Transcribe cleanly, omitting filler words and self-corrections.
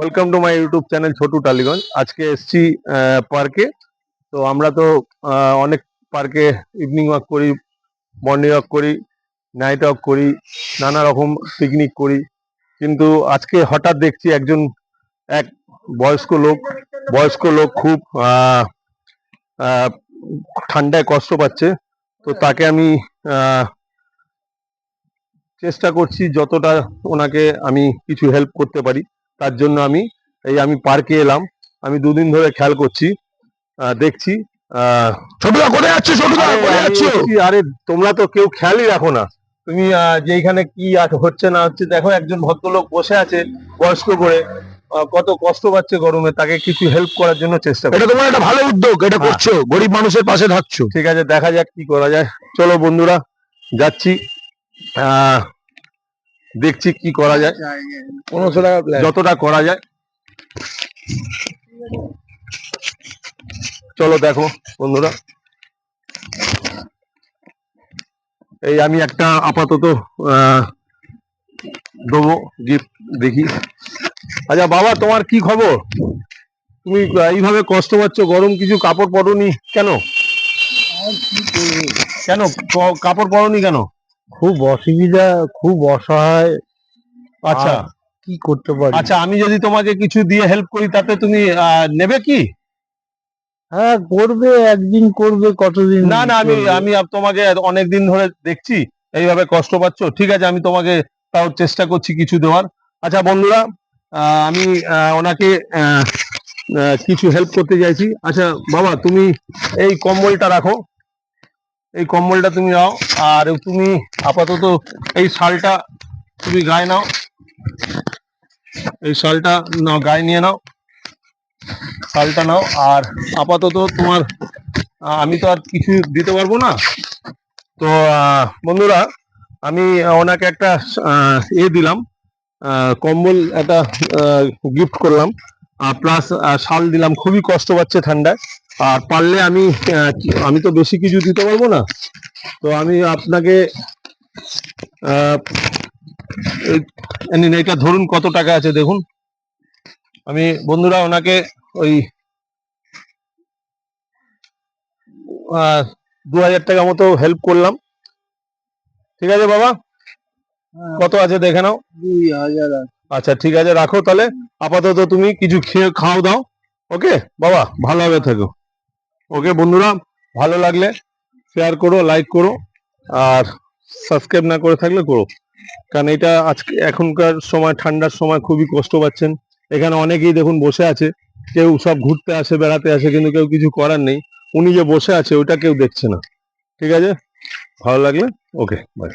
Welcome to my YouTube channel Chhotu Tollygunge. আজকে এসছি পার্কে। তো আমরা তো অনেক পার্কে ইভিনিং ওয়াক করি, মর্নিং ওয়াক করি, নাইট ওয়াক করি, নানা রকম পিকনিক করি। কিন্তু আজকে হঠাৎ দেখছি এক বয়স্ক লোক খুব ঠান্ডায় কষ্ট পাচ্ছে। তো তাকে আমি চেষ্টা করছি যতটা ওনাকে আমি কিছু হেল্প করতে পারি। তার জন্য আমি পার্কে এলাম। আমি দুদিন ধরে খেয়াল করছি, দেখছি। ছোটদা কোথায় যাচ্ছে? ছোটদা কোথায় যাচ্ছে? আরে তোমরা তো কেউ খেয়ালই রাখো না। তুমি যে এখানে কি হচ্ছে না হচ্ছে দেখো। একজন ভদ্রলোক বসে আছে বয়স্ক করে, কত কষ্ট পাচ্ছে গরমে, তাকে কিছু হেল্প করার জন্য চেষ্টা করছি। এটা তোমার একটা ভালো উদ্যোগ, এটা করছো, গরিব মানুষের পাশে থাকছো। ঠিক আছে, দেখা যাক কি করা যায়। চলো বন্ধুরা, যাচ্ছি, দেখছি কি করা যায়, 1500 টাকা প্ল্যান, যতটা করা যায়। চলো দেখো বন্ধুরা, এই আমি একটা আপাতত দেবো গিফট, দেখি। আচ্ছা বাবা, তোমার কি খবর? তুমি এইভাবে কষ্ট পাচ্ছ, গরম, কিছু কাপড় পরোনি কেন? কেন কাপড় পরোনি কেন? খুব অসুবিধা, খুব অসহায়। আচ্ছা, কি করতে পারি? আচ্ছা, আমি যদি তোমাকে কিছু দিয়ে হেল্প করি তাতে তুমি নেবে কি? হ্যাঁ, করবে, একদিন করবে, কতদিন? না না, আমি তোমাকে অনেকদিন ধরে দেখছি এইভাবে কষ্ট পাচ্ছ। ঠিক আছে, আমি তোমাকে তাও চেষ্টা করছি কিছু দেওয়ার। আচ্ছা বন্ধুরা, আমি ওনাকে কিছু হেল্প করতে চাইছি। আচ্ছা বাবা, তুমি এই কম্বলটা রাখো, এই কম্বলটা তুমি নাও। আর তুমি আপাতত এই শালটা তুমি গায়ে নাও, এই শালটা নাও, গায়ে নিয়ে নাও, শালটা নাও। আর আপাতত তোমার আমি তো আর কিছু দিতে পারবো না। তো বন্ধুরা, আমি ওনাকে একটা দিলাম, কম্বল একটা গিফট করলাম, প্লাস শাল দিলাম। খুবই কষ্ট পাচ্ছে ঠান্ডায়। আর পারলে আমি তো বেশি কিছু দিতে পারবো না। তো আমি আপনাকে এটা ধরুন, কত টাকা আছে দেখুন। আমি বন্ধুরা ওনাকে ওই 2000 টাকা মতো হেল্প করলাম। ঠিক আছে বাবা, কত আছে দেখে নাও। 2000। আচ্ছা ঠিক আছে, রাখো তাহলে। আপাতত তুমি কিছু খাও দাও। ওকে বাবা, ভালোভাবে থাকো। ওকে বন্ধুরা, ভালো লাগলে শেয়ার করো, লাইক করো, আর সাবস্ক্রাইব না করে থাকলে করো। কারণ এটা আজকে এখনকার সময়, ঠান্ডার সময় খুবই কষ্ট পাচ্ছেন। এখানে অনেকেই দেখুন বসে আছে, কেউ সব ঘুরতে আসে, বেড়াতে আসে, কিন্তু কেউ কিছু করার নেই। উনি যে বসে আছে ওইটা কেউ দেখছে না। ঠিক আছে, ভালো লাগলে ওকে, বাই।